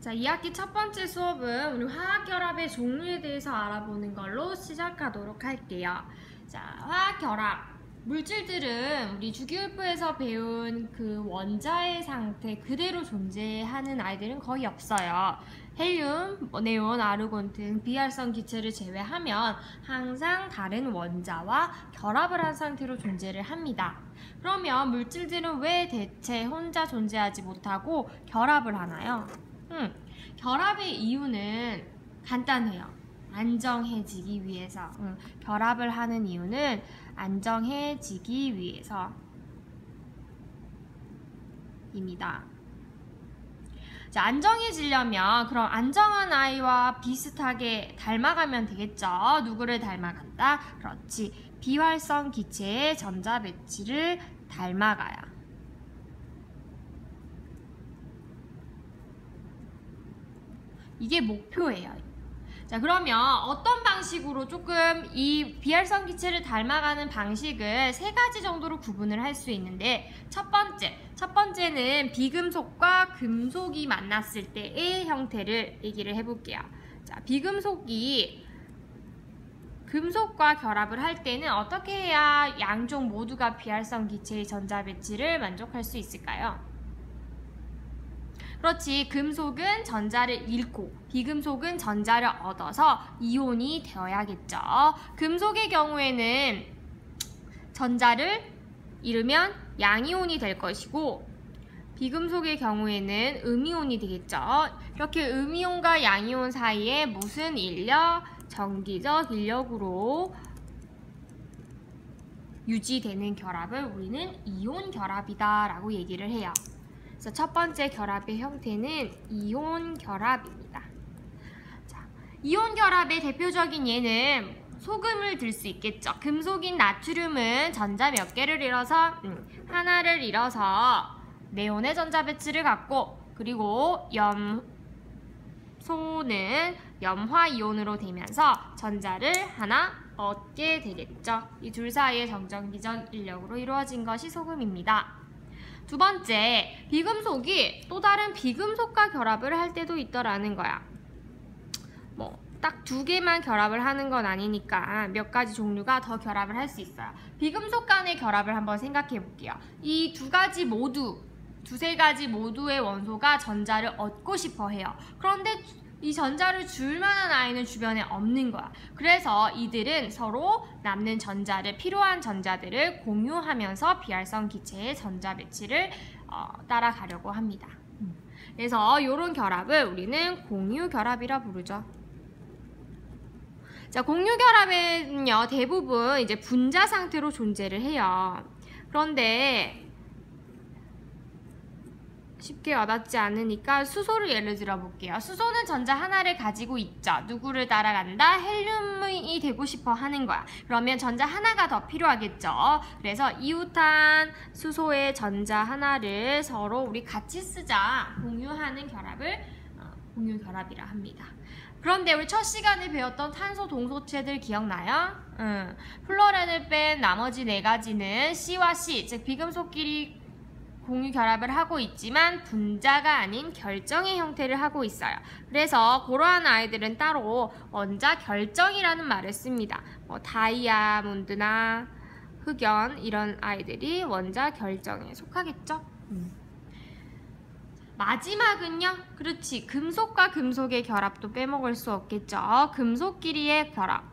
자, 2학기 첫 번째 수업은 우리 화학결합의 종류에 대해서 알아보는 걸로 시작하도록 할게요. 자, 화학결합. 물질들은 우리 주기율표에서 배운 그 원자의 상태 그대로 존재하는 아이들은 거의 없어요. 헬륨, 네온, 아르곤 등 비활성 기체를 제외하면 항상 다른 원자와 결합을 한 상태로 존재를 합니다. 그러면 물질들은 왜 대체 혼자 존재하지 못하고 결합을 하나요? 결합의 이유는 간단해요. 안정해지기 위해서. 결합을 하는 이유는 안정해지기 위해서입니다. 자, 안정해지려면 그럼 안정한 아이와 비슷하게 닮아가면 되겠죠. 누구를 닮아간다? 그렇지. 비활성 기체의 전자 배치를 닮아가야. 이게 목표예요. 자, 그러면 어떤 방식으로 조금 이 비활성 기체를 닮아가는 방식을 세 가지 정도로 구분을 할 수 있는데 첫 번째는 비금속과 금속이 만났을 때의 형태를 얘기를 해볼게요. 자, 비금속이 금속과 결합을 할 때는 어떻게 해야 양쪽 모두가 비활성 기체의 전자 배치를 만족할 수 있을까요? 그렇지, 금속은 전자를 잃고 비금속은 전자를 얻어서 이온이 되어야겠죠. 금속의 경우에는 전자를 잃으면 양이온이 될 것이고 비금속의 경우에는 음이온이 되겠죠. 이렇게 음이온과 양이온 사이에 무슨 인력? 전기적 인력으로 유지되는 결합을 우리는 이온 결합이다 라고 얘기를 해요. 그래서 첫 번째 결합의 형태는 이온 결합입니다. 자, 이온 결합의 대표적인 예는 소금을 들 수 있겠죠. 금속인 나트륨은 전자 몇 개를 잃어서 하나를 잃어서 네온의 전자 배치를 갖고, 그리고 염소는 염화이온으로 되면서 전자를 하나 얻게 되겠죠. 이 둘 사이의 정전기전 인력으로 이루어진 것이 소금입니다. 두 번째, 비금속이 또 다른 비금속과 결합을 할 때도 있더라는 거야. 딱 두 개만 결합을 하는 건 아니니까 몇 가지 종류가 더 결합을 할 수 있어요. 비금속 간의 결합을 한번 생각해 볼게요. 이 두세 가지 모두의 원소가 전자를 얻고 싶어 해요. 그런데 이 전자를 줄 만한 아이는 주변에 없는 거야. 그래서 이들은 서로 남는 전자를, 필요한 전자들을 공유하면서 비활성 기체의 전자 배치를 따라가려고 합니다. 그래서 이런 결합을 우리는 공유 결합이라 부르죠. 자, 공유 결합은요, 대부분 이제 분자 상태로 존재를 해요. 그런데 쉽게 와닿지 않으니까 수소를 예를 들어 볼게요. 수소는 전자 하나를 가지고 있죠. 누구를 따라간다? 헬륨이 되고 싶어 하는 거야. 그러면 전자 하나가 더 필요하겠죠. 그래서 이웃한 수소의 전자 하나를 서로 우리 같이 쓰자. 공유하는 결합을 공유 결합이라 합니다. 그런데 우리 첫 시간에 배웠던 탄소 동소체들 기억나요? 플로렌을 뺀 나머지 네 가지는 C와 C, 즉 비금속끼리 공유 결합을 하고 있지만 분자가 아닌 결정의 형태를 하고 있어요. 그래서 그러한 아이들은 따로 원자 결정이라는 말을 씁니다. 다이아몬드나 흑연 이런 아이들이 원자 결정에 속하겠죠. 마지막은요, 그렇지, 금속과 금속의 결합도 빼먹을 수 없겠죠. 금속끼리의 결합.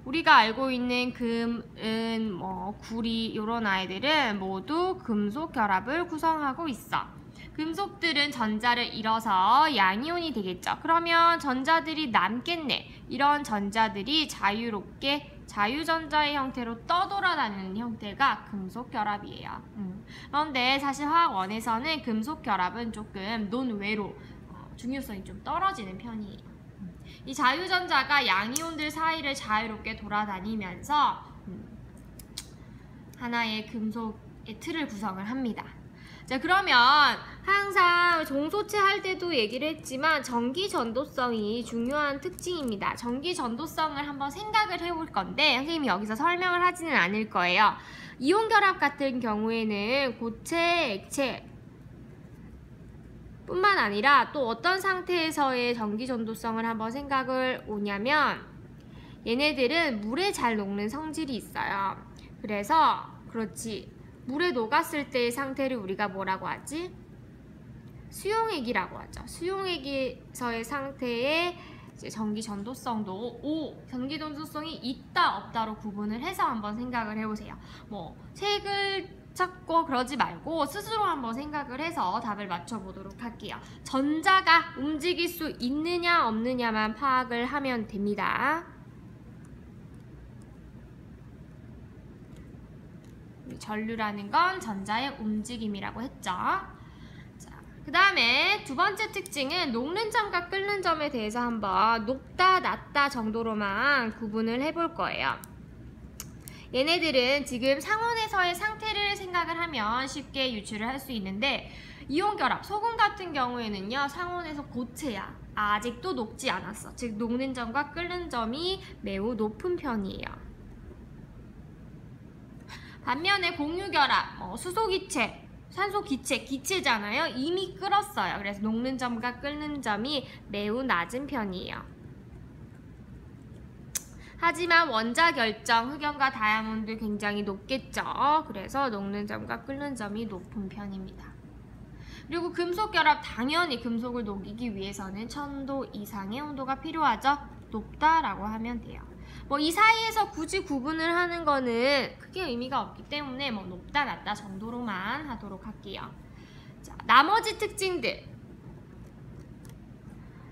우리가 알고 있는 금, 은, 구리 이런 아이들은 모두 금속 결합을 구성하고 있어. 금속들은 전자를 잃어서 양이온이 되겠죠. 그러면 전자들이 남겠네. 이런 전자들이 자유롭게 자유전자의 형태로 떠돌아다니는 형태가 금속 결합이에요. 그런데 사실 화학원에서는 금속 결합은 조금 논외로 중요성이 좀 떨어지는 편이에요. 이 자유전자가 양이온들 사이를 자유롭게 돌아다니면서 하나의 금속의 틀을 구성을 합니다. 자, 그러면 항상 종소체 할 때도 얘기를 했지만 전기 전도성이 중요한 특징입니다. 전기 전도성을 한번 생각을 해볼 건데 선생님이 여기서 설명을 하지는 않을 거예요. 이온 결합 같은 경우에는 고체, 액체 뿐만 아니라 또 어떤 상태에서의 전기 전도성을 한번 생각을 오냐면 얘네들은 물에 잘 녹는 성질이 있어요. 그래서 그렇지 물에 녹았을 때의 상태를 우리가 뭐라고 하지? 수용액이라고 하죠. 수용액에서의 상태의 이제 전기 전도성도 전기 전도성이 있다 없다로 구분을 해서 한번 생각을 해보세요. 뭐 책을 찾고 그러지 말고 스스로 한번 생각을 해서 답을 맞춰보도록 할게요. 전자가 움직일 수 있느냐 없느냐만 파악을 하면 됩니다. 전류라는 건 전자의 움직임이라고 했죠. 그 다음에 두 번째 특징은 녹는 점과 끓는 점에 대해서 한번 높다 낮다 정도로만 구분을 해볼 거예요. 얘네들은 지금 상온에서의 상태를 생각을 하면 쉽게 유추를 할 수 있는데 이온결합, 소금 같은 경우에는요 상온에서 고체야. 아직도 녹지 않았어. 즉 녹는 점과 끓는 점이 매우 높은 편이에요. 반면에 공유결합, 수소기체, 산소기체, 기체잖아요. 이미 끓었어요. 그래서 녹는 점과 끓는 점이 매우 낮은 편이에요. 하지만 원자 결정, 흑연과 다이아몬드 굉장히 높겠죠. 그래서 녹는 점과 끓는 점이 높은 편입니다. 그리고 금속 결합, 당연히 금속을 녹이기 위해서는 1000도 이상의 온도가 필요하죠. 높다라고 하면 돼요. 뭐 이 사이에서 굳이 구분을 하는 거는 크게 의미가 없기 때문에 뭐 높다 낮다 정도로만 하도록 할게요. 자, 나머지 특징들.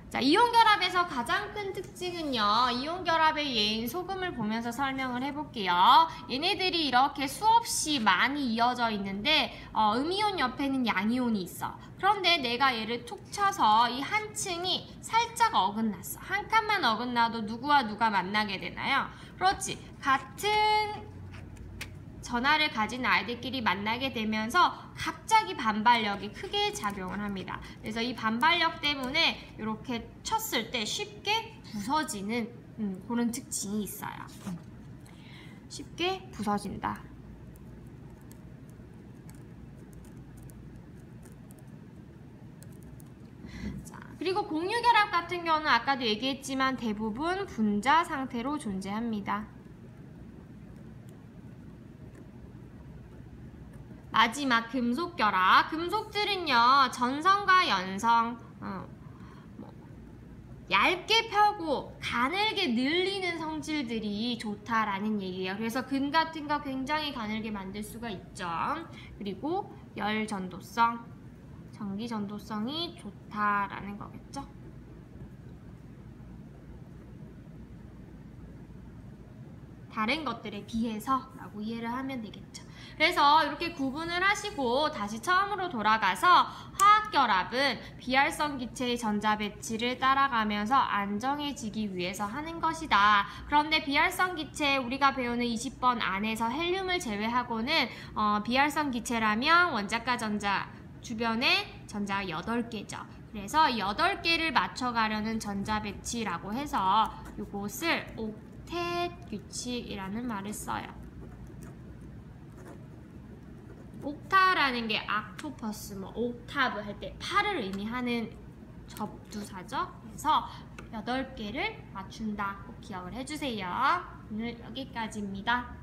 자, 이온결합에서 가장 큰 특징은요. 이온결합의 예인 소금을 보면서 설명을 해볼게요. 얘네들이 이렇게 수없이 많이 이어져 있는데 음이온 옆에는 양이온이 있어. 그런데 내가 얘를 툭 쳐서 이 한 층이 살짝 어긋났어. 한 칸만 어긋나도 누구와 누가 만나게 되나요? 그렇지. 같은 전하를 가진 아이들끼리 만나게 되면서 갑자기 반발력이 크게 작용을 합니다. 그래서 이 반발력 때문에 이렇게 쳤을 때 쉽게 부서지는 그런 특징이 있어요. 쉽게 부서진다. 자, 그리고 공유결합 같은 경우는 아까도 얘기했지만 대부분 분자 상태로 존재합니다. 마지막 금속결합. 금속들은요 전성과 연성, 얇게 펴고 가늘게 늘리는 성질들이 좋다라는 얘기예요. 그래서 금 같은 거 굉장히 가늘게 만들 수가 있죠. 그리고 열 전도성, 전기 전도성이 좋다라는 거겠죠. 다른 것들에 비해서 라고 이해를 하면 되겠죠. 그래서 이렇게 구분을 하시고 다시 처음으로 돌아가서 화학결합은 비활성 기체의 전자 배치를 따라가면서 안정해지기 위해서 하는 것이다. 그런데 비활성 기체 우리가 배우는 20번 안에서 헬륨을 제외하고는 비활성 기체라면 원자과 전자 주변에 전자가 8개죠. 그래서 8개를 맞춰가려는 전자 배치라고 해서 이것을 옥텟 규칙이라는 말을 써요. 옥타라는 게 악토퍼스, 옥타브 할 때 8을 의미하는 접두사죠. 그래서 8개를 맞춘다. 꼭 기억을 해주세요. 오늘 여기까지입니다.